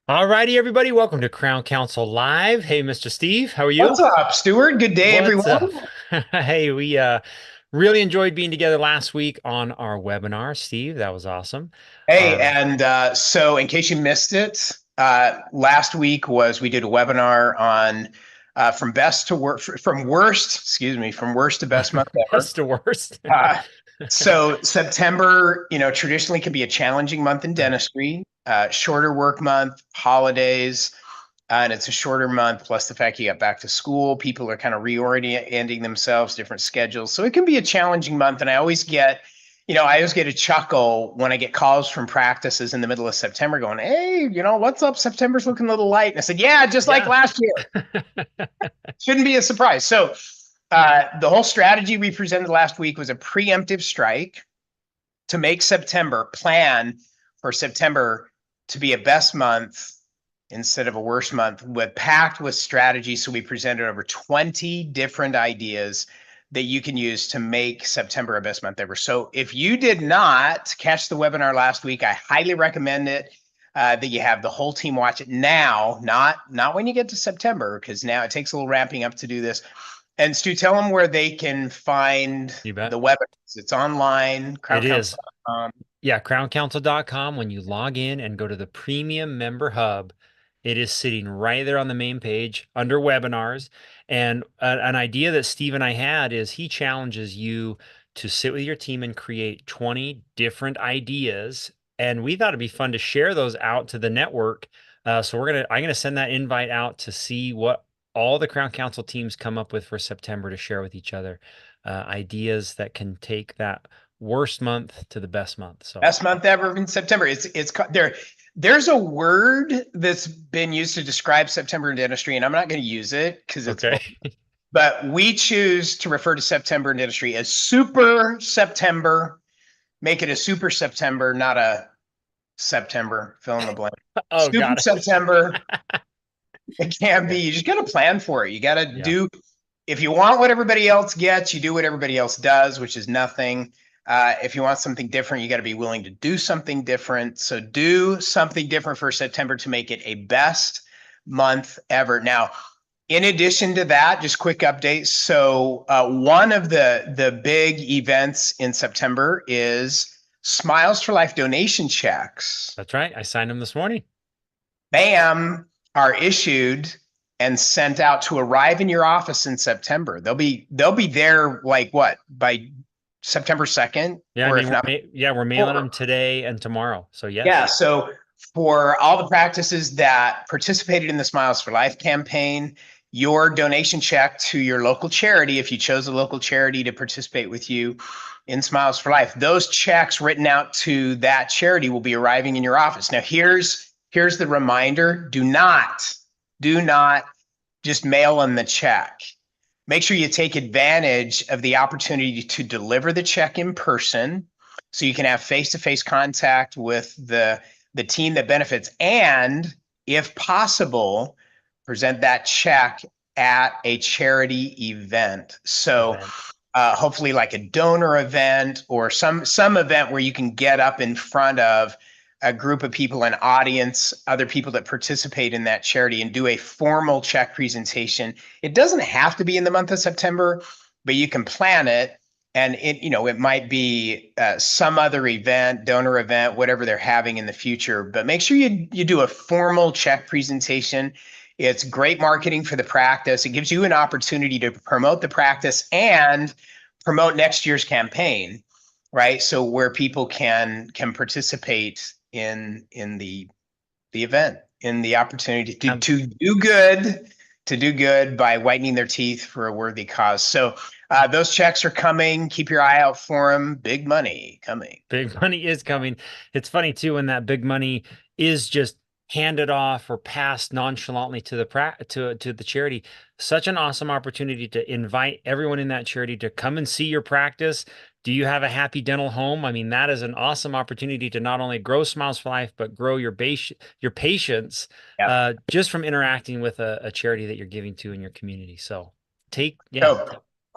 All righty, everybody. Welcome to Crown Council Live. Hey, Mr. Steve, how are What's you? up, Stuart? Good day, What's everyone. up? Hey, we really enjoyed being together last week on our webinar, Steve. That was awesome. Hey, Our and so in case you missed it, last week we did a webinar on from best to worst, from worst, excuse me, from worst to best month ever. best to worst. Uh, so September, traditionally can be a challenging month in dentistry, shorter work month, holidays, and it's a shorter month. Plus the fact you got back to school, people are kind of reorienting themselves, different schedules. So it can be a challenging month. And I always get a chuckle when I get calls from practices in the middle of September going, "Hey, what's up? September's looking a little light." And I said, "Yeah, just like Yeah. last year. Shouldn't be a surprise." So the whole strategy we presented last week was a preemptive strike to make September plan for September to be a best month instead of a worse month, with packed with strategy. So we presented over 20 different ideas that you can use to make September a best month ever. So if you did not catch the webinar last week, I highly recommend it. That you have the whole team watch it now, not when you get to September, because now it takes a little ramping up to do this. And Stu, tell them where they can find You bet. the webinars. It's online, It is. crowncouncil.com. Yeah, crowncouncil.com. When you log in and go to the premium member hub, it is sitting right there on the main page under webinars. And an idea that Steve and I had is he challenges you to sit with your team and create 20 different ideas. And we thought it'd be fun to share those out to the network. So I'm gonna send that invite out to see what all the Crown Council teams come up with for September to share with each other. Ideas that can take that worst month to the best month. So Best month ever in September. There's a word that's been used to describe September in dentistry, and I'm not going to use it because it's okay. but we choose to refer to September in dentistry as super September. Make it a super September, not a September, fill in the blank. Oh, Super got it. September. It can be. Okay. You just got to plan for it. You got to Yeah. do, if you want what everybody else gets, you do what everybody else does, which is nothing. If you want something different, you got to be willing to do something different. So do something different for September to make it a best month ever. Now, in addition to that, just quick updates. So one of the big events in September is Smiles for Life donation checks. That's right. I signed them this morning. BAM are issued and sent out to arrive in your office in September. They'll be there like what, by September 2nd, Yeah, I or mean, if not we're mailing before. them today and tomorrow. So Yeah, yes. so for all the practices that participated in the Smiles for Life campaign, your donation check to your local charity, if you chose a local charity to participate with you in Smiles for Life, those checks written out to that charity will be arriving in your office. Now, here's the reminder: do not just mail them the check. Make sure you take advantage of the opportunity to deliver the check in person, so you can have face-to-face contact with the team that benefits, and if possible, present that check at a charity event. So Event. hopefully like a donor event or some event where you can get up in front of a group of people, an audience, other people that participate in that charity, and do a formal check presentation. It doesn't have to be in the month of September, but you can plan it. And it might be some other event, donor event, whatever they're having in the future. But make sure you do a formal check presentation. It's great marketing for the practice. It gives you an opportunity to promote the practice and promote next year's campaign, right? So where people can participate in the event, in the opportunity to do good by whitening their teeth for a worthy cause. So those checks are coming. Keep your eye out for them. Big money coming. Big money is coming. It's funny too when that big money is just handed off or passed nonchalantly to the charity. Such an awesome opportunity to invite everyone in that charity to come and see your practice. Do you have a happy dental home? I mean, that is an awesome opportunity to not only grow Smiles for Life, but grow your patients Yeah. just from interacting with a charity that you're giving to in your community. So yeah.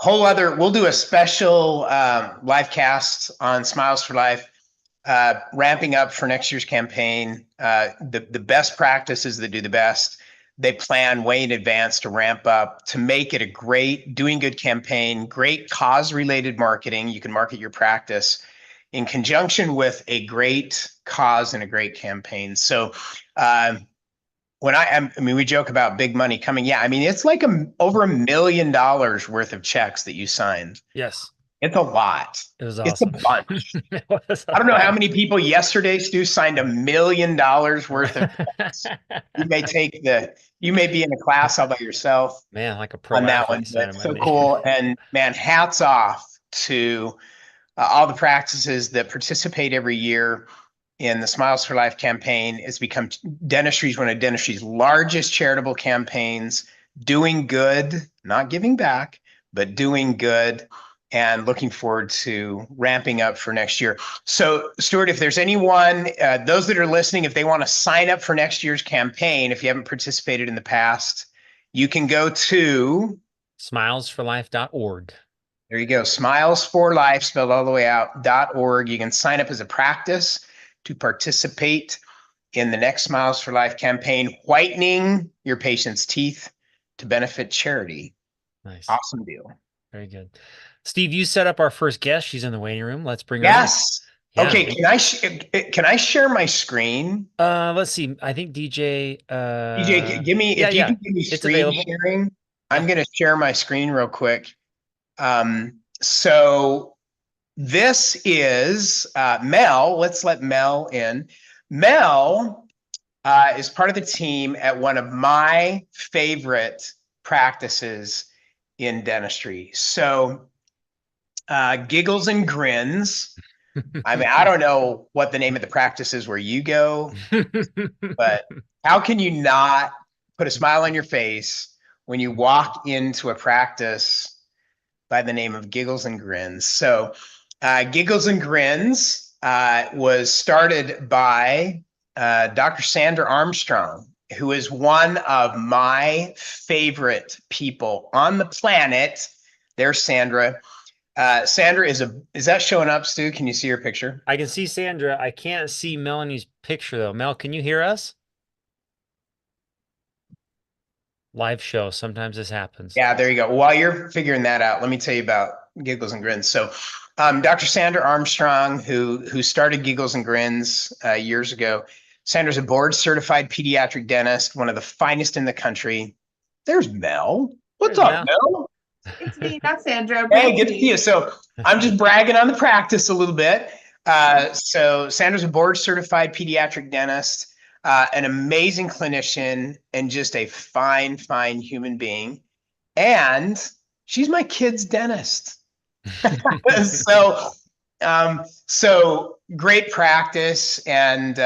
So we'll do a special live cast on Smiles for Life ramping up for next year's campaign. The best practices that do the best, they plan way in advance to ramp up to make it a great doing good campaign, great cause related marketing. You can market your practice in conjunction with a great cause and a great campaign. So I mean, we joke about big money coming. Yeah, I mean, it's like over $1 million worth of checks that you signed. Yes. It's a lot. It was It's a awesome. bunch. It was I don't know how awesome. many people yesterday, Stu, signed $1 million worth of checks. You may be in a class all by yourself Man, like a pro on that one, athlete but signing my so name. cool. And man, hats off to all the practices that participate every year in the Smiles for Life campaign. It's become dentistry's one of dentistry's largest charitable campaigns, doing good, not giving back, but doing good, and looking forward to ramping up for next year. So, Stuart, if there's anyone, those that are listening, if they want to sign up for next year's campaign, if you haven't participated in the past, you can go to Smilesforlife.org. there you go. Smiles for Life, spelled all the way out.org. You can sign up as a practice to participate in the next Smiles for Life campaign, whitening your patient's teeth to benefit charity. Nice. Awesome deal. Very good. Steve, you set up our first guest. She's in the waiting room. Let's bring her in. Yes. Yeah. Okay. Can I share my screen? Let's see. I think DJ. DJ, give me if you can give me It's screen available. sharing. I'm going to share my screen real quick. So this is Mel. Let's let Mel in. Mel is part of the team at one of my favorite practices in dentistry. So Giggles and Grins. I mean, I don't know what the name of the practice is where you go, but how can you not put a smile on your face when you walk into a practice by the name of Giggles and Grins? So Giggles and Grins was started by Dr. Sandra Armstrong, who is one of my favorite people on the planet. There's Sandra. Sandra is that showing up, Stu? Can you see her picture? I can see Sandra. I can't see Melanie's picture though. Mel, can you hear us? Live show. Sometimes this happens. Yeah, there you go. While you're figuring that out, let me tell you about Giggles and Grins. So Dr. Sandra Armstrong, who started Giggles and Grins years ago. Sandra's a board certified pediatric dentist, one of the finest in the country. There's Mel. What's up, Mel? It's me, not Sandra. Hey, good to see you. So I'm just bragging on the practice a little bit. So Sandra's a board certified pediatric dentist, an amazing clinician, and just a fine, fine human being. And she's my kid's dentist. So great practice. And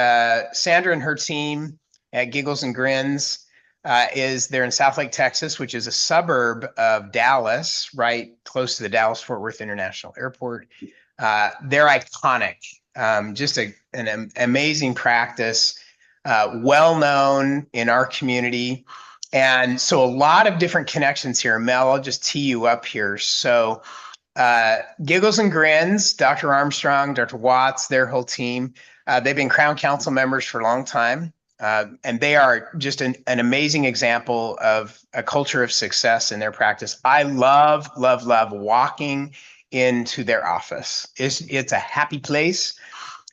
Sandra and her team at Giggles and Grins they're in Southlake, Texas, which is a suburb of Dallas, right close to the Dallas-Fort Worth International Airport. They're iconic, just an amazing practice, well known in our community. And so a lot of different connections here. Mel, I'll just tee you up here. So Giggles and Grins, Dr. Armstrong, Dr. Watts, their whole team, they've been Crown Council members for a long time. And they are just an amazing example of a culture of success in their practice. I love walking into their office. It's a happy place.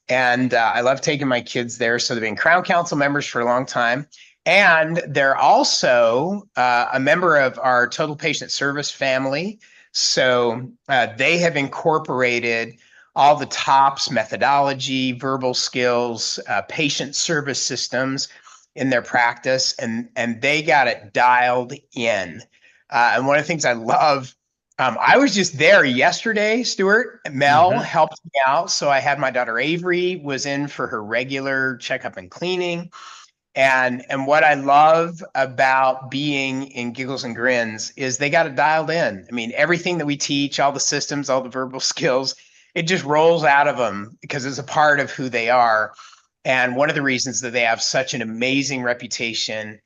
And I love taking my kids there. So they've been Crown Council members for a long time. And they're also a member of our Total Patient Service family. So they have incorporated all the TOPS methodology, verbal skills, patient service systems in their practice, and they got it dialed in. And one of the things I love, I was just there yesterday, Stuart. Mel helped me out. So I had my daughter Avery was in for her regular checkup and cleaning. And what I love about being in Giggles and Grins is they got it dialed in. I mean, everything that we teach, all the systems, all the verbal skills, it just rolls out of them because it's a part of who they are. And one of the reasons that they have such an amazing reputation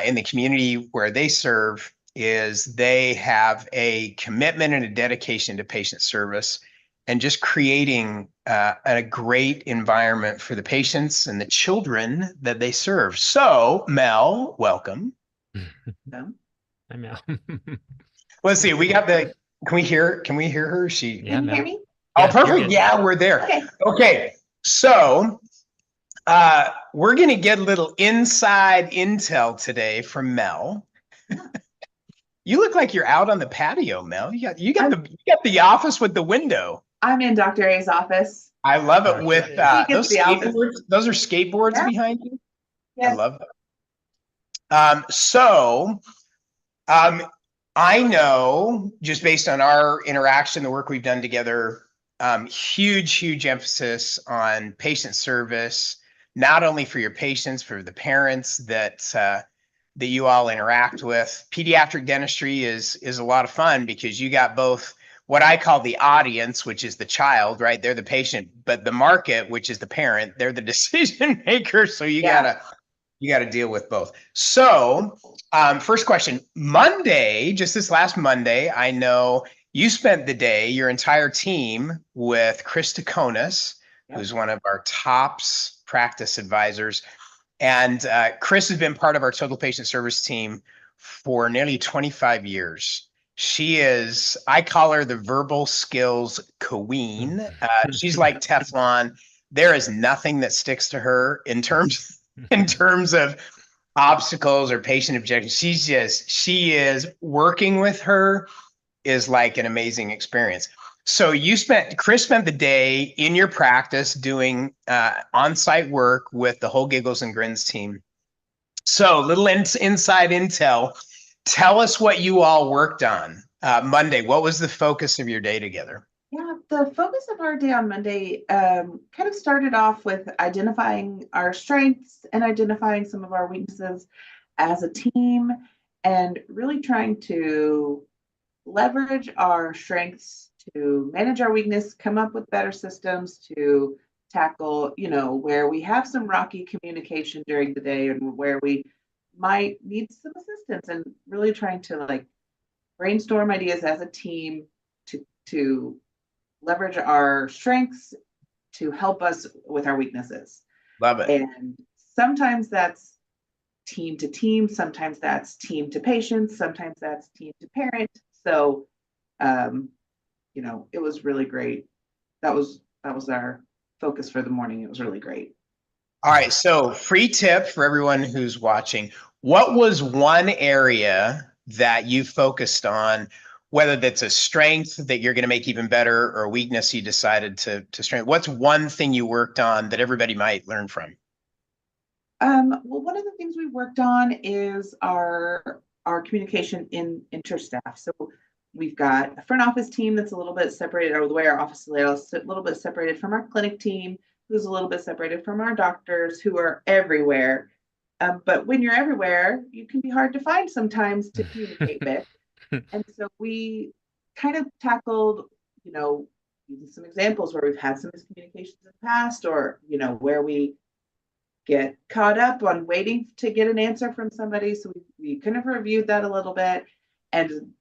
in the community where they serve is they have a commitment and a dedication to patient service and just creating a great environment for the patients and the children that they serve. So, Mel, welcome. Hi, Mel. Let's see. Can we hear her? Yeah, Can you Mel. hear me? Oh, Yeah, you're perfect. good. Yeah, we're there. Okay. Okay. So, we're going to get a little inside intel today from Mel. You look like you're out on the patio, Mel. You got the office with the window. I'm in Dr. A's office. I love it Dr. with A. He those gets the office. skateboards. Those are skateboards Yeah. behind you. Yes. I love that. I know just based on our interaction, the work we've done together, huge emphasis on patient service, not only for your patients, for the parents that you all interact with. Pediatric dentistry is a lot of fun because you got both what I call the audience, which is the child, right? They're the patient, but the market, which is the parent, they're the decision maker. So you gotta deal with both. So, first question, Monday, just this last Monday, I know you spent the day, your entire team, with Chris Taconis, who's one of our tops practice advisors. And Chris has been part of our total patient service team for nearly 25 years. She is, I call her the verbal skills queen. She's like Teflon. There is nothing that sticks to her in terms of obstacles or patient objections. She is working with her is like an amazing experience. So Chris spent the day in your practice doing on-site work with the whole Giggles and Grins team. So little inside intel. Tell us what you all worked on Monday. What was the focus of your day together? Yeah, the focus of our day on Monday kind of started off with identifying our strengths and identifying some of our weaknesses as a team and really trying to leverage our strengths to manage our weakness, come up with better systems to tackle, where we have some rocky communication during the day and where we might need some assistance, and really trying to brainstorm ideas as a team to leverage our strengths to help us with our weaknesses. Love it. And sometimes that's team to team, sometimes that's team to patient, sometimes that's team to parent. So, it was really great. That was our focus for the morning. It was really great. All right. So free tip for everyone who's watching. What was one area that you focused on, whether that's a strength that you're going to make even better or a weakness you decided to strengthen? What's one thing you worked on that everybody might learn from? Well, one of the things we worked on is our communication in interstaff. So we've got a front office team that's a little bit separated, or the way our office is laid out is a little bit separated from our clinic team, who's a little bit separated from our doctors, who are everywhere. But when you're everywhere, you can be hard to find sometimes to communicate with. And so we kind of tackled, using some examples where we've had some miscommunications in the past, or, where we get caught up on waiting to get an answer from somebody. So we kind of reviewed that a little bit and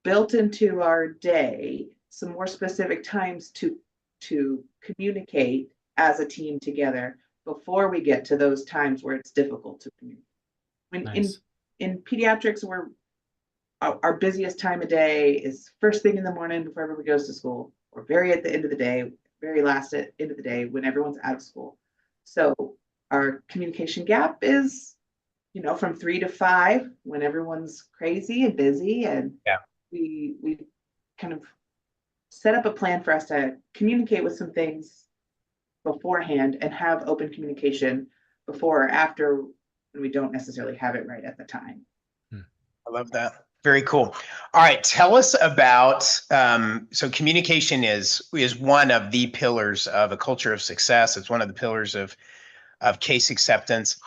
built into our day some more specific times to communicate as a team together before we get to those times where it's difficult to communicate. Nice. In pediatrics, our busiest time of day is first thing in the morning before everybody goes to school, or very at the end of the day, very last at end of the day when everyone's out of school. So our communication gap is, from 3 to 5 when everyone's crazy and busy, and we kind of set up a plan for us to communicate with some things beforehand and have open communication before or after when we don't necessarily have it right at the time. I love that. Very cool. All right. Tell us about, so communication is one of the pillars of a culture of success. It's one of the pillars of case acceptance.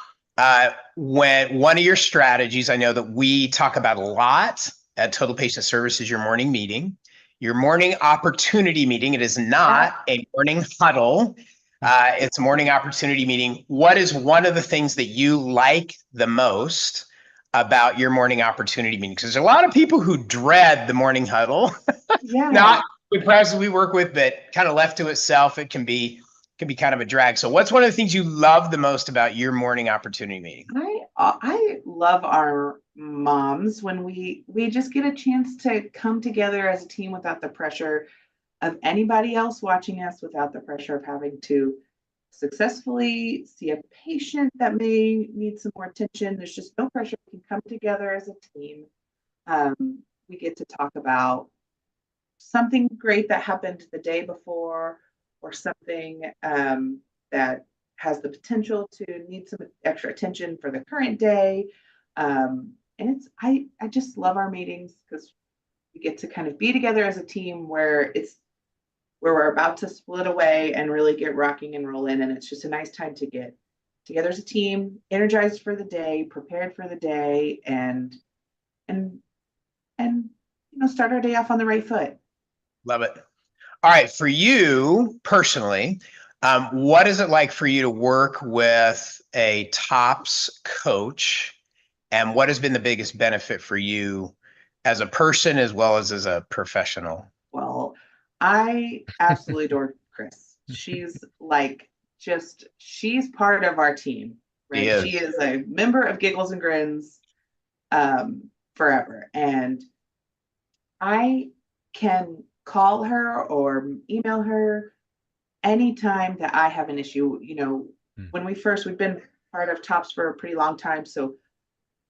When one of your strategies, I know that we talk about a lot at Total Patient Service, is your morning meeting, your morning opportunity meeting. It is not a morning huddle. It's a morning opportunity meeting. What is one of the things that you like the most about your morning opportunity meeting? Because there's a lot of people who dread the morning huddle. Yeah. with practices we work with, but kind of left to itself, it can be kind of a drag. So what's one of the things you love the most about your morning opportunity meeting? I love our moms when we just get a chance to come together as a team without the pressure of anybody else watching us, without the pressure of having to successfully see a patient that may need some more attention. There's just no pressure. We can come together as a team. We get to talk about something great that happened the day before, or something that has the potential to need some extra attention for the current day. And I just love our meetings because we get to kind of be together as a team where we're about to split away and really get rocking and rolling. And it's just a nice time to get together as a team, energized for the day, prepared for the day, and start our day off on the right foot. Love it. All right, for you personally, what is it like for you to work with a TOPS coach, and what has been the biggest benefit for you as a person as well as a professional? Well, I absolutely adore Chris. She's she's part of our team, right? She is a member of Giggles and Grins forever. And I can call her or email her anytime that I have an issue. When we've been part of TOPS for a pretty long time. So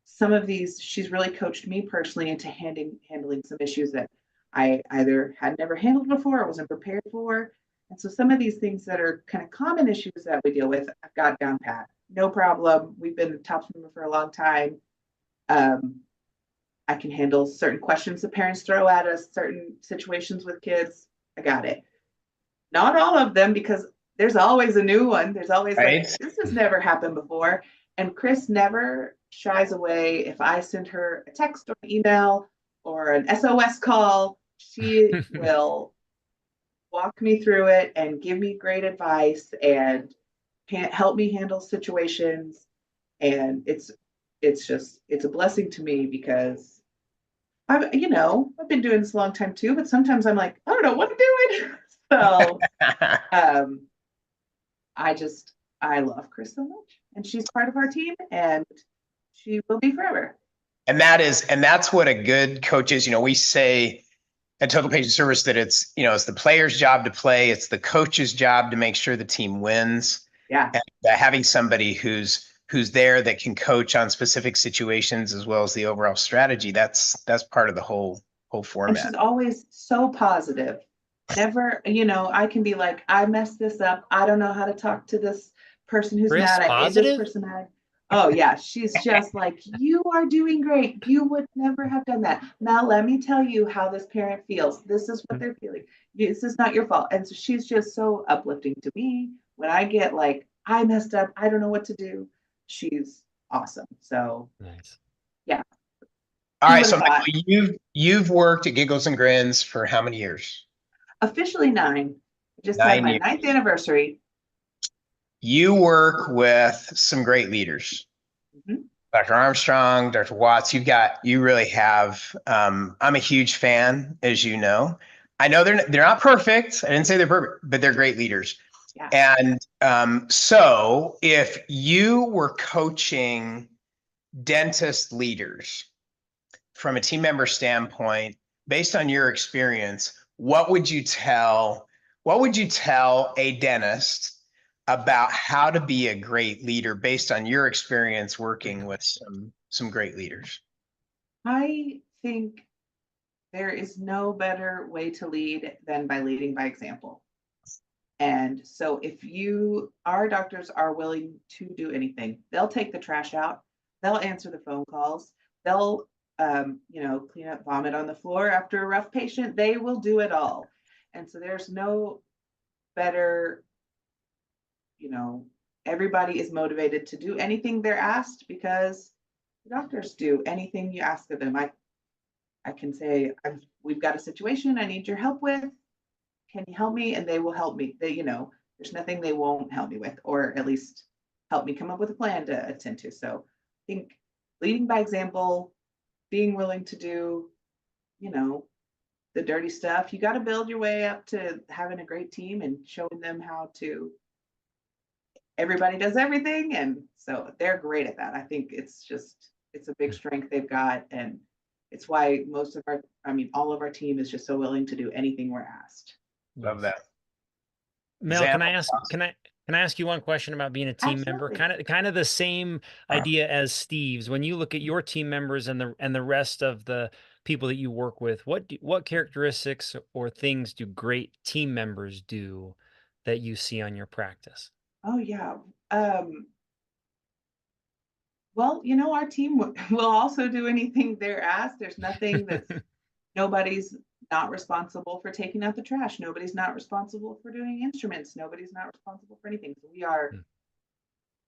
some of these, she's really coached me personally into handling some issues that I either had never handled before or wasn't prepared for. And so some of these things that are kind of common issues that we deal with, I've got down pat. No problem. We've been a TOPS member for a long time. I can handle certain questions that parents throw at us, certain situations with kids. I got it. Not all of them, because there's always a new one. There's always this has never happened before. And Chris never shies away. If I send her a text or an email or an SOS call, she will walk me through it and give me great advice and help me handle situations. And it's a blessing to me, because I've been doing this a long time too, but sometimes I'm like, I don't know what I'm doing. So I love Chris so much, and she's part of our team, and she will be forever. And that's what a good coach is. We say at Total Patient Service that it's the player's job to play. It's the coach's job to make sure the team wins. Yeah. And having somebody who's there that can coach on specific situations as well as the overall strategy, that's part of the whole format. And she's always so positive. Never, I can be like, I messed this up. I don't know how to talk to this person who's mad. I made this person mad. Oh yeah, she's just like, you are doing great. You would never have done that. Now let me tell you how this parent feels. This is what they're feeling. This is not your fault. And so she's just so uplifting to me. When I get like, I messed up, I don't know what to do, she's awesome. So nice. Yeah. All right, so Michael, you've worked at Giggles and Grins for how many years? Officially 9. Just had my 9th anniversary. You work with some great leaders. Mm-hmm. Dr. Armstrong, Dr. Watts, you really have, I'm a huge fan, as you know. I know they're not perfect. I didn't say they're perfect, but they're great leaders. Yeah. And so if you were coaching dentist leaders from a team member standpoint, based on your experience, what would you tell a dentist about how to be a great leader based on your experience working with some great leaders? I think there is no better way to lead than by leading by example. And so if our doctors are willing to do anything, they'll take the trash out, they'll answer the phone calls, they'll clean up vomit on the floor after a rough patient, they will do it all. And so there's no better, everybody is motivated to do anything they're asked, because the doctors do anything you ask of them. I can say, we've got a situation I need your help with. Can you help me? And they will help me. There's nothing they won't help me with, or at least help me come up with a plan to attend to. So I think leading by example, being willing to do, the dirty stuff. You got to build your way up to having a great team and showing them how to, everybody does everything. And so they're great at that. I think it's a big strength they've got. And it's why all of our team is just so willing to do anything we're asked. Love that. Mel, Example. can I ask you one question about being a team member? Absolutely. Kind of the same idea as Steve's. When you look at your team members and the rest of the people that you work with, what characteristics or things do great team members do that you see on your practice? Oh yeah. Well, our team will also do anything they're asked. There's nothing that's nobody's not responsible for taking out the trash. Nobody's not responsible for doing instruments. Nobody's not responsible for anything. So we are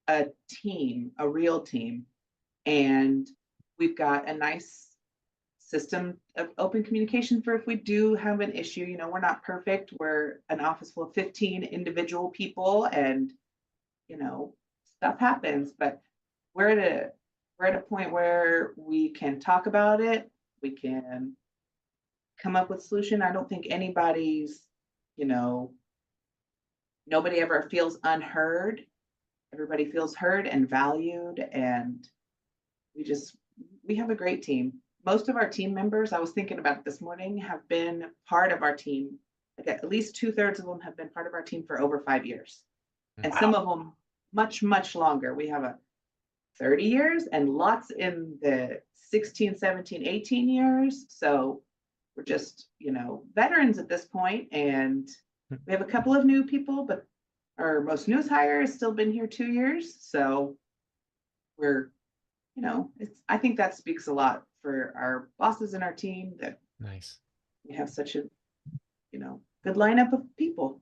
a team, a real team. And we've got a nice system of open communication for if we do have an issue. We're not perfect. We're an office full of 15 individual people, and stuff happens, but we're at a point where we can talk about it. We can come up with a solution. I don't think anybody's, nobody ever feels unheard. Everybody feels heard and valued, and we have a great team. Most of our team members, I was thinking about it this morning, have been part of our team. Like at least 2/3 of them have been part of our team for over 5 years. And some of them much, much longer. We have a 30 years and lots in the 16, 17, 18 years. So we're just, veterans at this point. And we have a couple of new people, but our most newest hire has still been here 2 years. So we're, I think that speaks a lot for our bosses and our team that nice. We have such a, good lineup of people.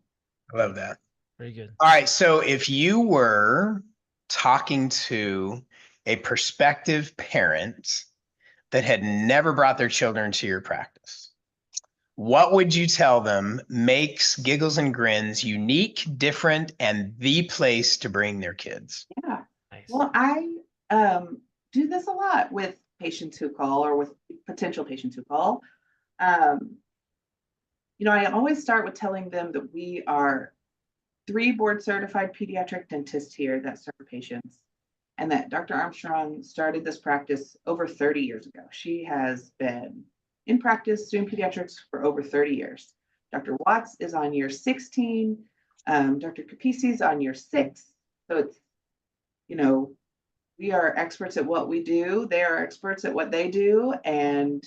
I love that. Very good. All right. So if you were talking to a prospective parent that had never brought their children to your practice, what would you tell them makes Giggles and Grins unique, different, and the place to bring their kids? Yeah. Nice. Well, I do this a lot with patients who call or with potential patients who call. I always start with telling them that we are 3 board certified pediatric dentists here that serve patients, and that Dr. Armstrong started this practice over 30 years ago. She has been in practice doing pediatrics for over 30 years. Dr. Watts is on year 16. Dr. Capisi is on year 6. So it's, we are experts at what we do. They are experts at what they do. And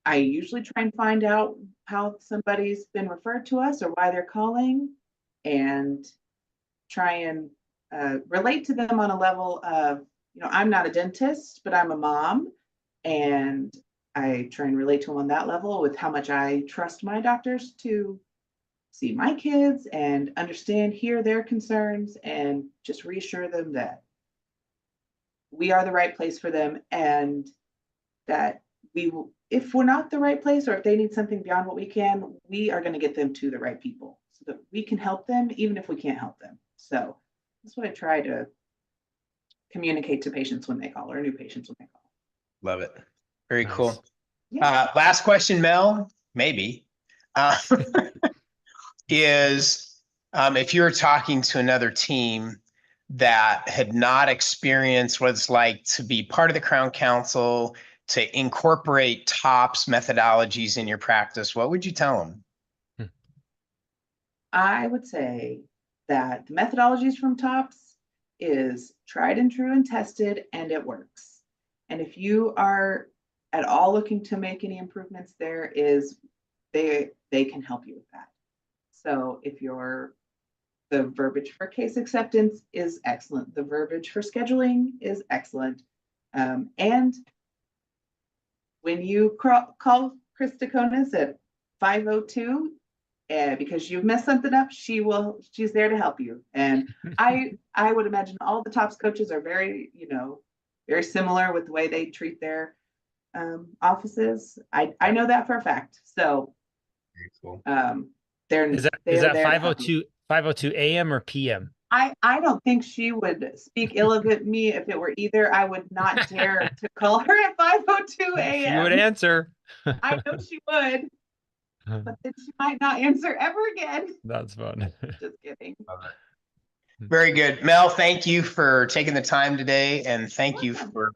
I usually try and find out how somebody's been referred to us or why they're calling, and try and relate to them on a level of, I'm not a dentist, but I'm a mom. And I try and relate to them on that level with how much I trust my doctors to see my kids and hear their concerns, and just reassure them that we are the right place for them, and that we will, if we're not the right place or if they need something beyond what we can, we are going to get them to the right people so that we can help them even if we can't help them. So that's what I try to communicate to patients when they call, or new patients when they call. Love it. Very Nice. cool. Yeah. Last question, Mel, maybe, is if you were talking to another team that had not experienced what it's like to be part of the Crown Council, to incorporate TOPS methodologies in your practice, what would you tell them? I would say that the methodologies from TOPS is tried and true and tested, and it works. And if you are at all looking to make any improvements, they can help you with that. So if the verbiage for case acceptance is excellent, the verbiage for scheduling is excellent, and when you call Chris Daconis at 502, because you've messed something up, she's there to help you. And I would imagine all the TOPS coaches are very, very similar with the way they treat their offices. I know that for a fact. So Very cool. Is that 502 AM or PM? I don't think she would speak ill of me if it were either. I would not dare to call her at 5:02 She would a.m. answer. I know she would, but then she might not answer ever again. That's fun. Just kidding. Very good. Mel, thank you for taking the time today, and thank you for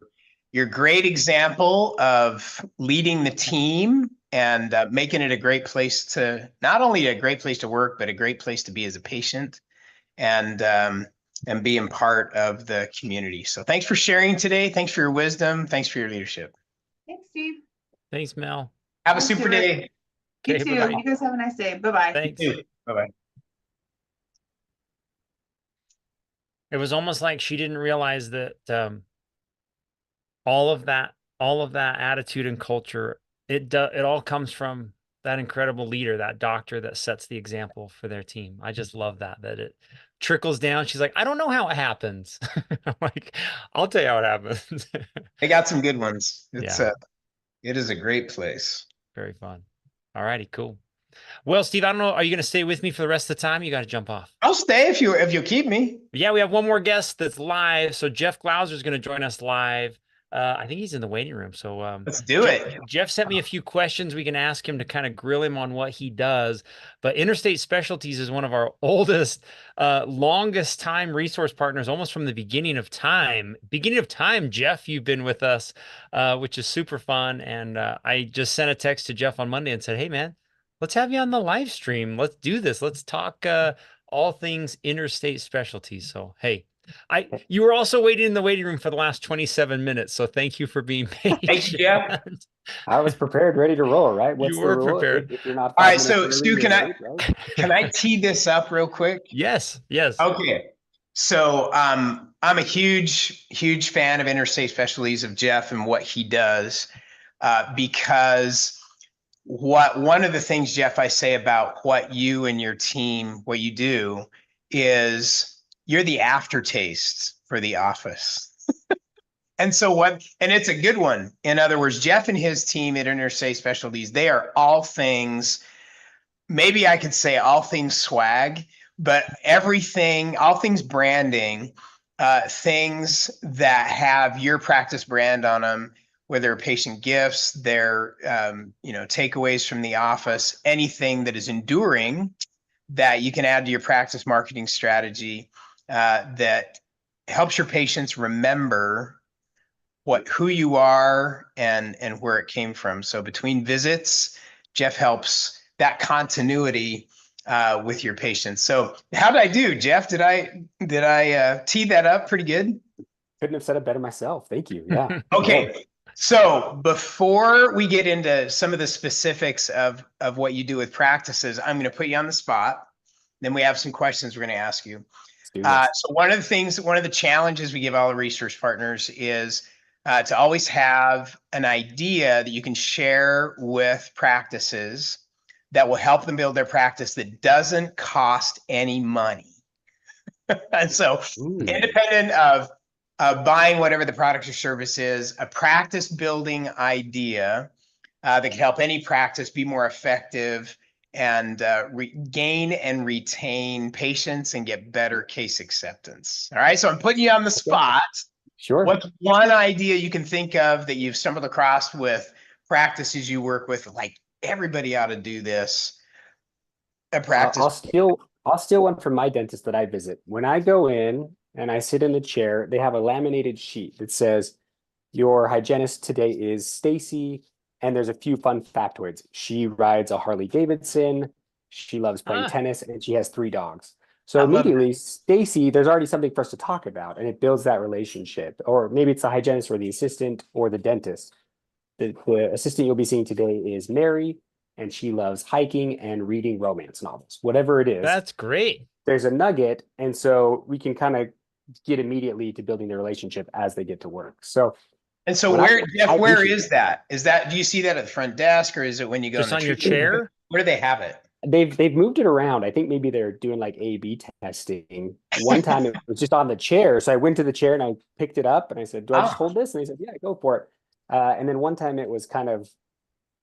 your great example of leading the team and making it a great place to, not only a great place to work, but a great place to be as a patient and being part of the community. So thanks for sharing today. Thanks for your wisdom. Thanks for your leadership. Thanks, Steve. Thanks, Mel. Have a You super too. day. You Okay, too. bye-bye. You guys have a nice day. Bye-bye. Thanks. Bye-bye. It was almost like she didn't realize that all of that attitude and culture, it all comes from that incredible leader, that doctor that sets the example for their team. I just love that it trickles down. She's like, I don't know how it happens. I'm like, I'll tell you how it happens. They got some good ones. Yeah. It is a great place. Very fun. All righty, cool. Well, Steve, I don't know. Are you going to stay with me for the rest of the time? You got to jump off. I'll stay if you'll keep me. Yeah, we have one more guest that's live. So Jeff Glauser is going to join us live. I think he's in the waiting room. So Let's do it. Jeff sent me a few questions we can ask him to kind of grill him on what he does. But Interstate Specialties is one of our oldest, longest time resource partners, almost from the beginning of time. Beginning of time, Jeff, you've been with us, which is super fun. And I just sent a text to Jeff on Monday and said, hey, man, let's have you on the live stream. Let's do this. Let's talk all things Interstate Specialties. So, hey, you were also waiting in the waiting room for the last 27 minutes. So thank you for being patient. Thanks, Jeff. I was prepared, ready to roll, right? You were prepared. If you're not All right, 5 so minutes early, Stu, you're can late, right? can I tee this up real quick? Yes. Okay. So I'm a huge fan of Interstate Specialties, of Jeff and what he does, because one of the things, Jeff, I say about what you and your team, what you do, is you're the aftertaste for the office. And it's a good one. In other words, Jeff and his team at Interstate Specialties, they are all things, maybe I could say all things swag, but all things branding, things that have your practice brand on them, whether patient gifts, their takeaways from the office, anything that is enduring that you can add to your practice marketing strategy, that helps your patients remember who you are and where it came from. So between visits, Jeff helps that continuity with your patients. So how did I do, Jeff? Did I tee that up pretty good? Couldn't have said it better myself. Thank you. Yeah. Okay. So before we get into some of the specifics of what you do with practices, I'm going to put you on the spot. Then we have some questions we're going to ask you. So one of the challenges we give all the research partners is to always have an idea that you can share with practices that will help them build their practice that doesn't cost any money. And so independent of buying whatever the product or service is, a practice building idea that can help any practice be more effective and gain and retain patients and get better case acceptance. All right, so I'm putting you on the spot. Sure. What's one idea you can think of that you've stumbled across with practices you work with, like everybody ought to do this? A practice. I'll steal one from my dentist that I visit. When I go in and I sit in the chair, they have a laminated sheet that says, your hygienist today is Stacy, and there's a few fun factoids. She rides a Harley Davidson, she loves playing tennis, and she has 3 dogs. So immediately, Stacy, there's already something for us to talk about, and it builds that relationship. Or maybe it's the hygienist or the assistant or the dentist. The assistant you'll be seeing today is Mary, and she loves hiking and reading romance novels. Whatever it is. That's great. There's a nugget, and so we can kind of get immediately to building the relationship as they get to work. So Jeff, where is that? Do you see that at the front desk, or is it when you go just on your chair? Where do they have it? They've moved it around. I think maybe they're doing like A/B testing. One time it was just on the chair. So I went to the chair and I picked it up and I said, do I just hold this? And they said, yeah, go for it. And then one time it was kind of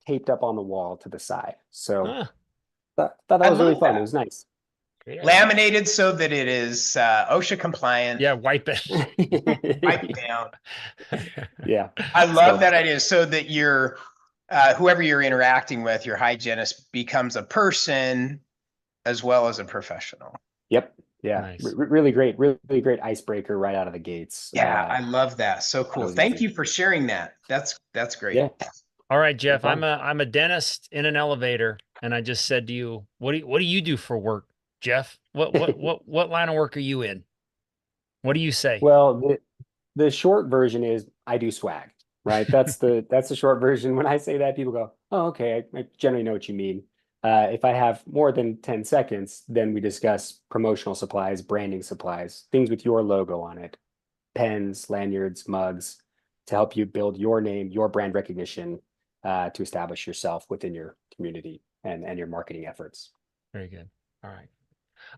taped up on the wall to the side. So thought that was really fun. It was nice. Yeah. Laminated so that it is OSHA compliant. Yeah, wipe it. Wipe down. Yeah. I love So- that idea, so that your whoever you're interacting with, your hygienist, becomes a person as well as a professional. Yep. Yeah. Nice. Really great icebreaker right out of the gates. Yeah, I love that. So cool. was Thank easy. you for sharing that. That's great. Yeah. All right, Jeff, I'm problem. a dentist in an elevator, and I just said to you, what do you do for work, Jeff? What line of work are you in? What do you say? Well, the short version is I do swag, right? That's the short version. When I say that, people go, "Oh, okay, I generally know what you mean." If I have more than 10 seconds, then we discuss promotional supplies, branding supplies, things with your logo on it, pens, lanyards, mugs, to help you build your name, your brand recognition, to establish yourself within your community and your marketing efforts. Very good. All right.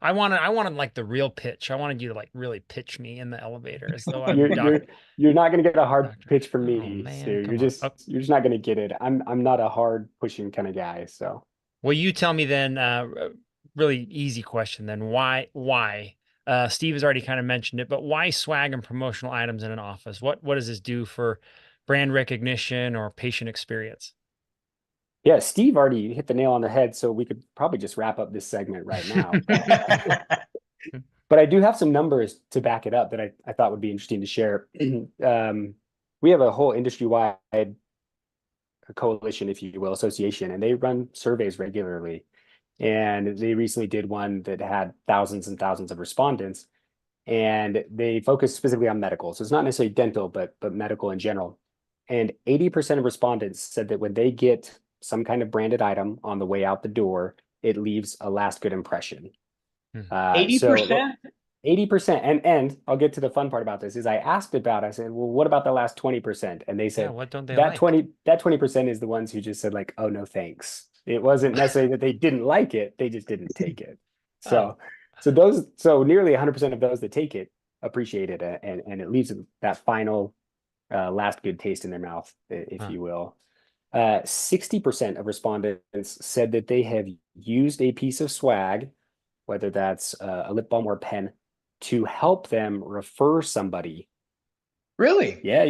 I wanted like the real pitch. I wanted you to like really pitch me in the elevator as though I'm You're not going to get a hard Doctor. pitch from Oh, me, man, Stu. come You're on. just Oh. you're just not going to get it. I'm not a hard pushing kind of guy. So Well, you tell me then, really easy question then. Why? Steve has already kind of mentioned it, but why swag and promotional items in an office? What does this do for brand recognition or patient experience? yeah, Steve already hit the nail on the head. So we could probably just wrap up this segment right now. But I do have some numbers to back it up that I thought would be interesting to share. We have a whole industry-wide coalition, if you will, association, and they run surveys regularly. And they recently did one that had thousands and thousands of respondents, and they focused specifically on medical. So it's not necessarily dental, but medical in general. And 80% of respondents said that when they get some kind of branded item on the way out the door, it leaves a last good impression. 80%? 80%. And I'll get to the fun part about this is I asked about, I said, well, what about the last 20%? And they Yeah, said what don't they that like? 20% is the ones who just said like, oh, no, thanks. It wasn't necessarily that they didn't like it. They just didn't take it. So nearly 100% of those that take it appreciate it. And it leaves that final last good taste in their mouth, if you will. 60% of respondents said that they have used a piece of swag, whether that's a lip balm or a pen, to help them refer somebody. Really? Yeah,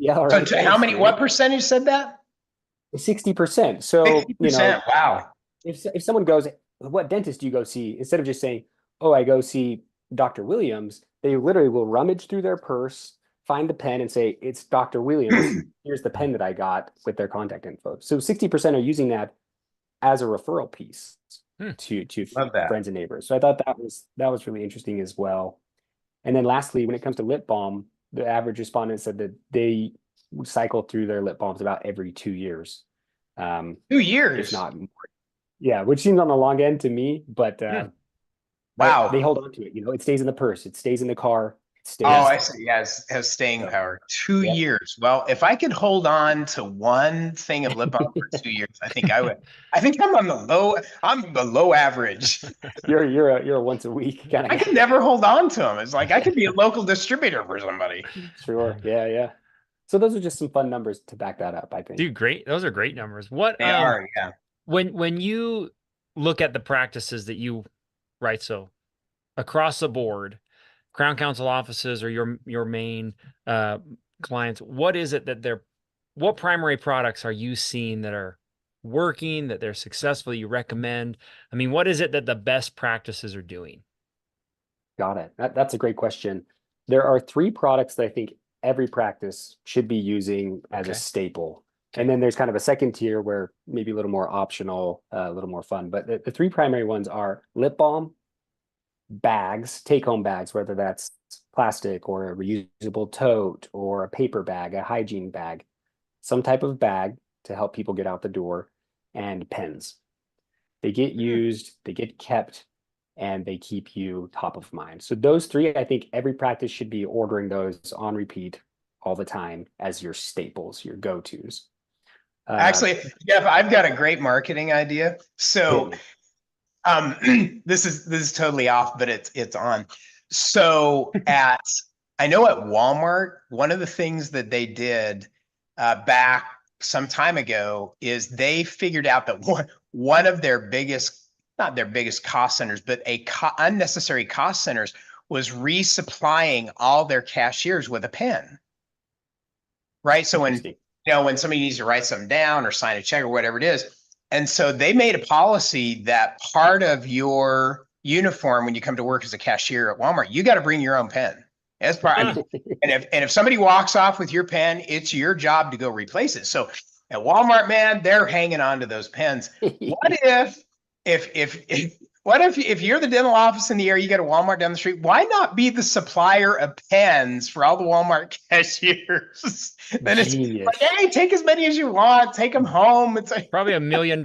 all So right. how many? What percentage said that? 60%. So 60%. Wow. if someone goes, what dentist do you go see? Instead of just saying, oh, I go see Dr. Williams, they literally will rummage through their purse, find the pen and say, it's Dr. Williams. Here's the pen that I got with their contact info. So 60% are using that as a referral piece to Love that. friends and neighbors. So I thought that was really interesting as well. And then lastly, when it comes to lip balm, the average respondent said that they cycle through their lip balms about every 2 years. 2 years. If not more. Yeah, which seems on the long end to me, but Wow. they hold on to it. It stays in the purse, it stays in the car. It stays. Oh, I see. Yeah, it has staying power. 2 Yeah. years. Well, if I could hold on to one thing of lip balm for 2 years, I think I would. I think I'm the low average. You're a once a week kind I of could never hold on to them. It's like I could be a local distributor for somebody. Sure. Yeah. So those are just some fun numbers to back that up, I think. Dude, great. Those are great numbers. What They are, yeah. when you look at the practices that you write, so across the board, Crown Council offices or your main clients, what is it that what primary products are you seeing that are working, that they're successful, you recommend? I mean, what is it that the best practices are doing? Got it. That's a great question. There are 3 products that I think every practice should be using as a staple. And then there's kind of a second tier where maybe a little more optional, a little more fun. But the 3 primary ones are lip balm, bags, take-home bags, whether that's plastic or a reusable tote or a paper bag, a hygiene bag, some type of bag to help people get out the door, and pens. They get used, they get kept, and they keep you top of mind. So those 3, I think every practice should be ordering those on repeat all the time as your staples, your go-tos. Actually, Jeff, I've got a great marketing idea. So this is totally off, but it's on. So I know at Walmart, one of the things that they did back some time ago is they figured out that one of their biggest not their biggest cost centers, but unnecessary cost centers was resupplying all their cashiers with a pen. Right. So when, Interesting. when somebody needs to write something down or sign a check or whatever it is. And so they made a policy that part of your uniform when you come to work as a cashier at Walmart, you got to bring your own pen. As part, I mean, and if somebody walks off with your pen, it's your job to go replace it. So at Walmart, man, they're hanging on to those pens. What if you're the dental office in the area, you got a Walmart down the street, why not be the supplier of pens for all the Walmart cashiers? Then it's Genius. like, hey, take as many as you want, take them home. It's like, Probably $1 million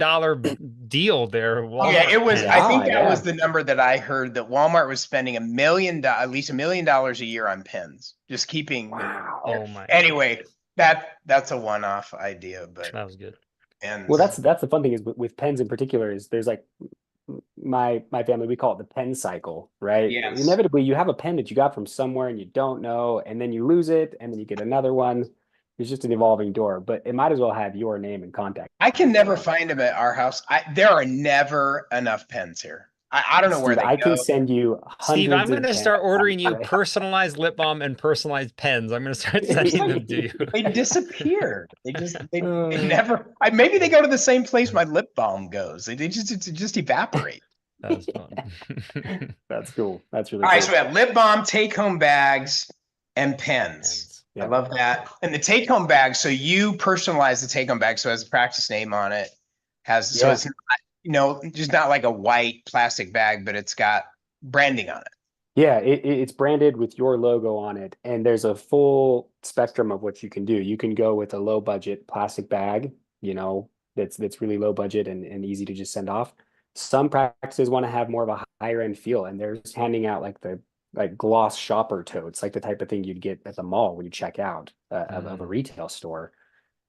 deal there. oh, yeah, it was, Walmart I think pens. that was the number that I heard, that Walmart was spending at least $1 million a year on pens, just keeping. Wow. Oh my. Anyway, that's a one-off idea, but That was good. and Well, that's the fun thing is with pens in particular is there's like my family, we call it the pen cycle, right? Yes. Inevitably, you have a pen that you got from somewhere and you don't know, and then you lose it, and then you get another one. It's just an evolving door, but it might as well have your name and contact. I can never find them at our house. There are never enough pens here. I don't know where Steve, they I go. can send you Steve, I'm hundreds going to of start pens. ordering you personalized lip balm and personalized pens. I'm going to start sending them to you. They disappear. They never. Maybe they go to the same place my lip balm goes. They just evaporate. That was fun. That's cool. That's really All right, cool. so we have lip balm, take-home bags, and pens. Yeah. I love that. And the take-home bag, so you personalize the take-home bag, so it has a practice name on it. So Yeah. it's not, just not like a white plastic bag, but it's got branding on it. Yeah, it's branded with your logo on it, and there's a full spectrum of what you can do. You can go with a low budget plastic bag, that's really low budget and easy to just send off. Some practices want to have more of a higher end feel, and they're just handing out like gloss shopper totes, like the type of thing you'd get at the mall when you check out of a retail store.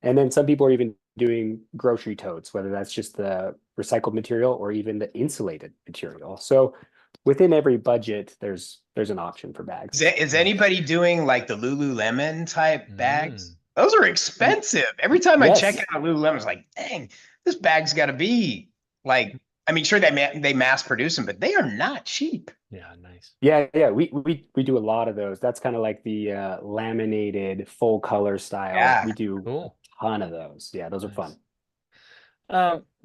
And then some people are even doing grocery totes, whether that's just the recycled material or even the insulated material. So within every budget, there's an option for bags. Is anybody doing like the Lululemon type bags? Those are expensive. Every time I check out a Lululemon, it's like, dang, this bag's got to be like, I mean, sure, they mass produce them, but they are not cheap. Yeah, nice. Yeah. We do a lot of those. That's kind of like the laminated full color style. Yeah. We do Cool. a ton of those. Yeah, those are fun.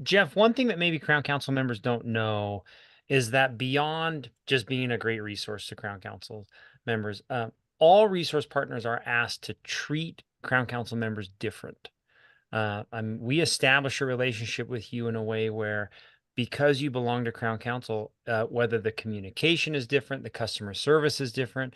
Jeff, one thing that maybe Crown Council members don't know is that beyond just being a great resource to Crown Council members, all resource partners are asked to treat Crown Council members different. We establish a relationship with you in a way where, because you belong to Crown Council, whether the communication is different, the customer service is different,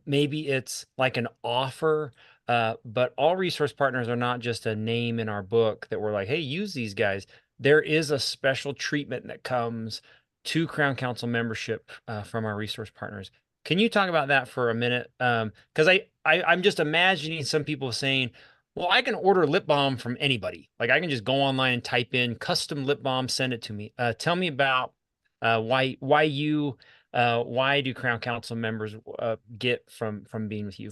maybe it's like an offer, but all resource partners are not just a name in our book that we're like, hey, use these guys. There is a special treatment that comes to Crown Council membership from our resource partners. Can you talk about that for a minute? Because I'm just imagining some people saying, well, I can order lip balm from anybody. Like I can just go online and type in custom lip balm, send it to me. Tell me about why do Crown Council members get from being with you?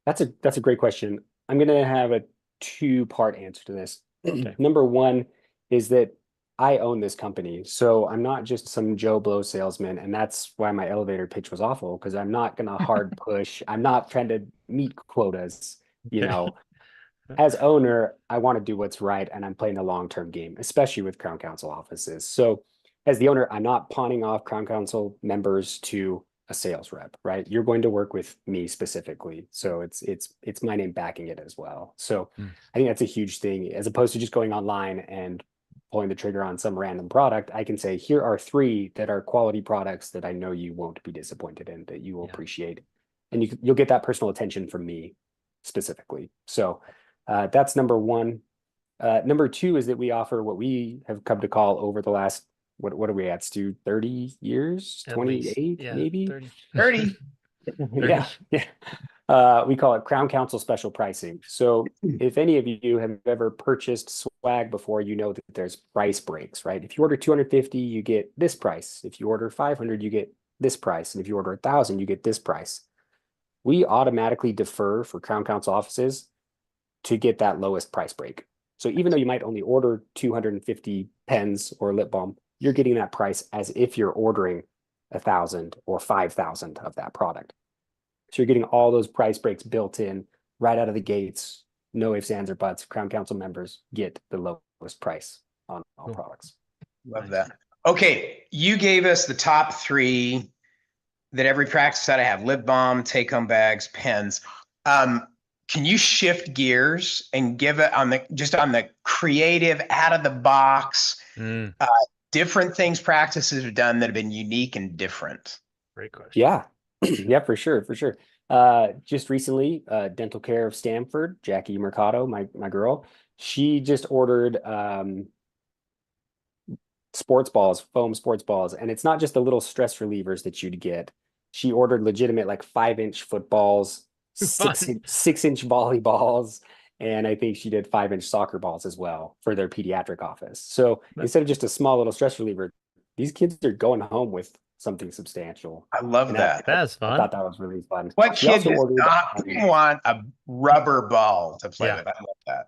That's a great question. I'm going to have a two-part answer to this. Okay. Number one is that I own this company, so I'm not just some Joe Blow salesman, and that's why my elevator pitch was awful, because I'm not going to hard push. I'm not trying to meet quotas, As owner, I want to do what's right, and I'm playing a long-term game, especially with Crown Council offices. So as the owner, I'm not pawning off Crown Council members to a sales rep, right? You're going to work with me specifically. So it's my name backing it as well. So I think that's a huge thing, as opposed to just going online and pulling the trigger on some random product. I can say, here are 3 that are quality products that I know you won't be disappointed in, that you will appreciate. And you'll get that personal attention from me specifically. So that's number one. Number two is that we offer what we have come to call over the last, what are we at, Stu? 30 years? 28, maybe? 30. Yeah. We call it Crown Council special pricing. So if any of you have ever purchased swag before, you know that there's price breaks, right? If you order 250, you get this price. If you order 500, you get this price. And if you order 1,000, you get this price. We automatically defer for Crown Council offices to get that lowest price break. So even though you might only order 250 pens or lip balm, you're getting that price as if you're ordering 1,000 or 5,000 of that product. So you're getting all those price breaks built in right out of the gates. No ifs, ands, or buts. Crown Council members get the lowest price on all products. Love that. Okay, you gave us the top 3 that every practice that I have: lip balm, take-home bags, pens. Can you shift gears and give it on the creative, out of the box, different things practices have done that have been unique and different? Great question. Yeah, yeah, for sure. Just recently, Dental Care of Stamford, Jackie Mercado, my girl, she just ordered sports balls, foam sports balls, and it's not just the little stress relievers that you'd get. She ordered legitimate like 5-inch footballs, 6-inch volleyballs, and I think she did 5-inch soccer balls as well for their pediatric office. So instead of just a small little stress reliever, these kids are going home with something substantial. I love that. That's fun. I thought that was really fun. What She kid also does ordered, not want a rubber ball to play Yeah. with? I love that.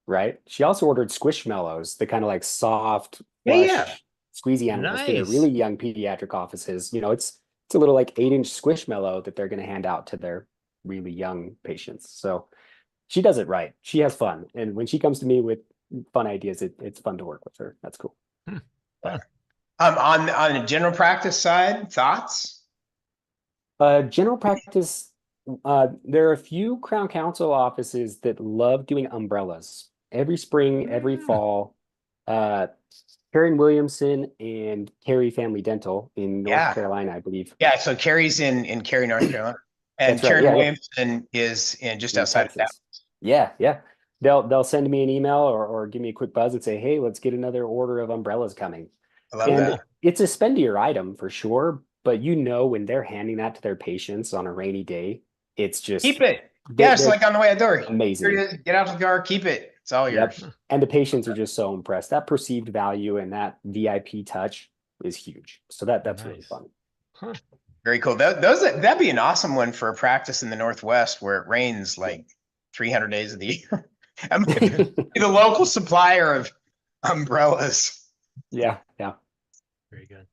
right? She also ordered Squishmallows, the kind of like soft, Yeah, plush, squeezy animals for the Nice. really young pediatric offices. You know, it's a little like 8-inch Squishmallow that they're going to hand out to their really young patients. So she does it right. She has fun, and when she comes to me with fun ideas, it's fun to work with her. That's cool. On the general practice side, thoughts? General practice, there are a few Crown Council offices that love doing umbrellas every spring, every fall. Karen Williamson and Carey Family Dental in North Carolina, I believe. Yeah, so Carrie's in Cary, North Carolina, and That's right, Karen yeah, yeah. Williamson is in just In outside of Texas. Dallas. Yeah. They'll send me an email or give me a quick buzz and say, hey, let's get another order of umbrellas coming. I love And that. it's a spendier item for sure, but you know when they're handing that to their patients on a rainy day, it's just Keep it. they- Yeah, it's they're like on the way out the door. amazing. Here it is. Get out of the car, keep it. It's all Yep. yours. And the patients are just so impressed. That perceived value and that VIP touch is huge. So that's really Nice. fun. Very cool. That'd be an awesome one for a practice in the Northwest where it rains like 300 days of the year. I'm be the local supplier of umbrellas. Yeah. Very good.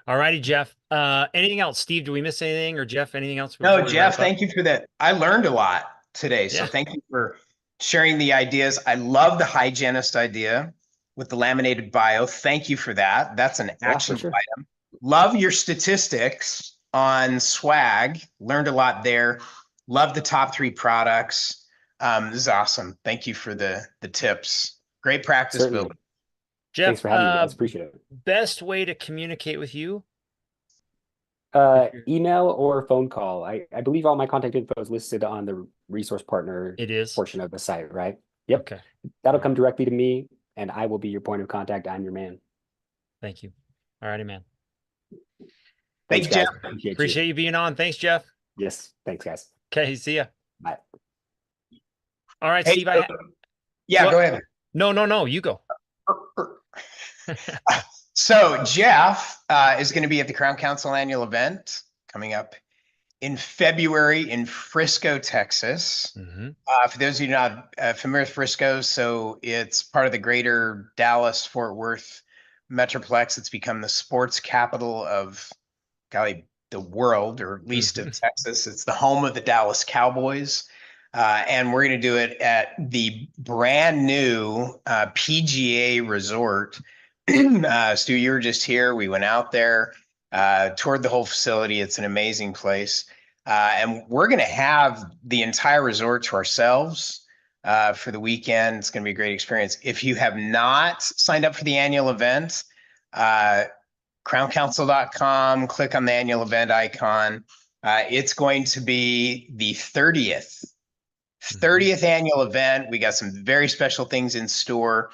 All righty, Jeff. Anything else? Steve, do we miss anything? Or Jeff, anything else? No, before we Jeff, wrap up? thank you for that. I learned a lot today. So Yeah. thank you for sharing the ideas. I love the hygienist idea with the laminated bio. Thank you for that. That's an action sure. item. Love your statistics on swag. Learned a lot there. Love the top 3 products. This is awesome. Thank you for the tips. Great practice Certainly. building. Jeff, Thanks for having me, guys. Appreciate it. best way to communicate with you? Email or phone call. I believe all my contact info is listed on the resource partner It is. portion of the site, right? Yep. Okay. That'll come directly to me and I will be your point of contact. I'm your man. Thank you. All righty, man. Thanks, guys. Jeff. Appreciate you being on. Thanks, Jeff. Yes. Thanks, guys. Okay, see ya. Bye. All right, Hey, Steve. yeah, What? go ahead. No, you go. So Jeff is going to be at the Crown Council annual event coming up in February in Frisco, Texas. Mm-hmm. For those of you not familiar with Frisco, so it's part of the greater Dallas-Fort Worth metroplex. It's become the sports capital of the world, or at least of Texas. It's the home of the Dallas Cowboys. And we're going to do it at the brand new PGA Resort. Stu, you were just here. We went out there, toured the whole facility. It's an amazing place. And we're going to have the entire resort to ourselves for the weekend. It's going to be a great experience. If you have not signed up for the annual event, crowncouncil.com, click on the annual event icon. It's going to be the 30th annual event. We got some very special things in store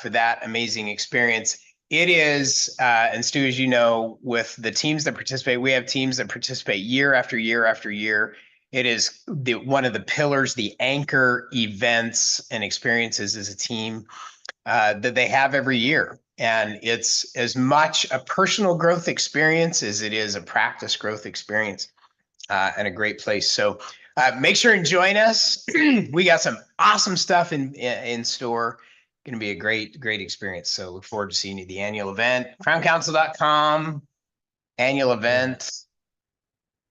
for that amazing experience. It is, and Stu, as you know, with the teams that participate, we have teams that participate year after year after year. It is one of the pillars, the anchor events and experiences as a team that they have every year. And it's as much a personal growth experience as it is a practice growth experience, and a great place. So make sure and join us. We got some awesome stuff in store. going to be a great experience. So look forward to seeing you at the annual event. CrownCouncil.com, annual event.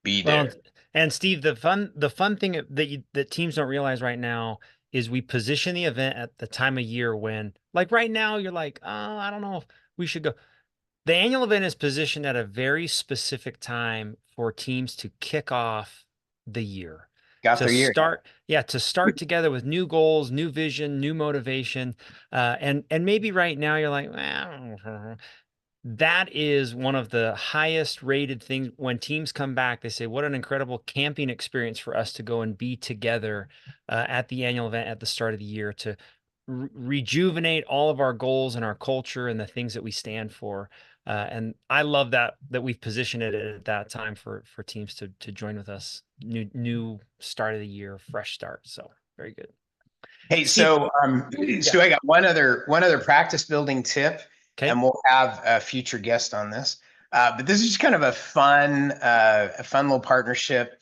Be there. Well, and Steve, the fun thing that teams don't realize right now is we position the event at the time of year when, like right now, you're like, oh, I don't know if we should go. The annual event is positioned at a very specific time for teams to kick off the year. Got their year. To start together with new goals, new vision, new motivation. And maybe right now you're like, well, that is one of the highest rated things. When teams come back, they say, what an incredible camping experience for us to go and be together at the annual event at the start of the year to rejuvenate all of our goals and our culture and the things that we stand for. And I love that we've positioned it at that time for teams to join with us. New start of the year, fresh start. So very good. Hey, so Stu, I got one other practice building tip, and we'll have a future guest on this. But this is just kind of a fun little partnership.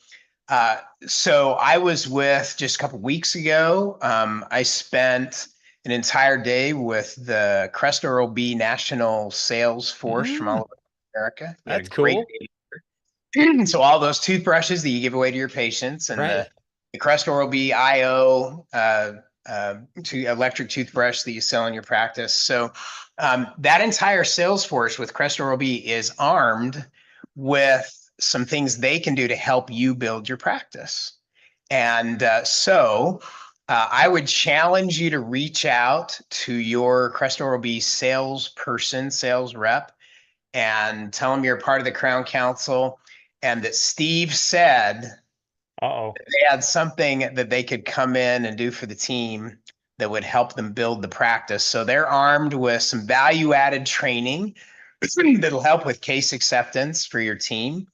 So I was with just a couple weeks ago. I spent an entire day with the Crest Oral B national sales force from all over America. That's cool. So all those toothbrushes that you give away to your patients, and the Crest Oral B IO electric toothbrush that you sell in your practice. So that entire sales force with Crest Oral B is armed with some things they can do to help you build your practice. And so I would challenge you to reach out to your Crest Oral B salesperson, sales rep, and tell them you're part of the Crown Council and that Steve said they had something that they could come in and do for the team that would help them build the practice. So they're armed with some value-added training that'll help with case acceptance for your team.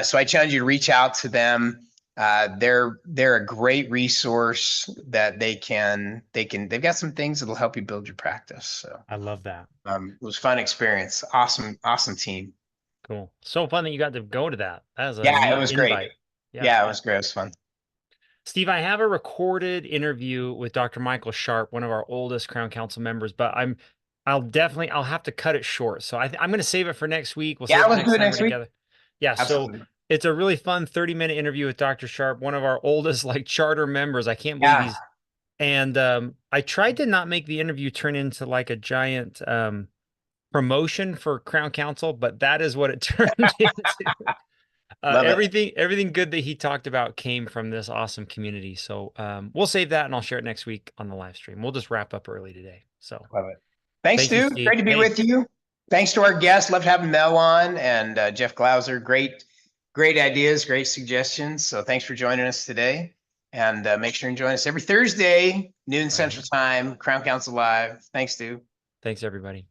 So I challenge you to reach out to them. They're a great resource that they've got some things that'll help you build your practice. So I love that. It was a fun experience. Awesome team. Cool. So fun that you got to go to that. That was it was invite. great. Yeah, it was great. It was fun. Steve, I have a recorded interview with Dr. Michael Sharp, one of our oldest Crown Council members, but I'll have to cut it short. So I'm going to save it for next week. We'll do it next week. Yeah. Absolutely. So it's a really fun 30-minute interview with Dr. Sharp, one of our oldest charter members. I can't believe and I tried to not make the interview turn into like a giant promotion for Crown Council, but that is what it turned into. Everything good that he talked about came from this awesome community. So we'll save that and I'll share it next week on the live stream. We'll just wrap up early today. So love it. Thanks, Stu. Great to be with you. Thanks to our guests. Loved having Mel on and Jeff Glauser. Great ideas, great suggestions. So thanks for joining us today. And make sure and join us every Thursday, noon Central Time, Crown Council Live. Thanks, Stu. Thanks, everybody.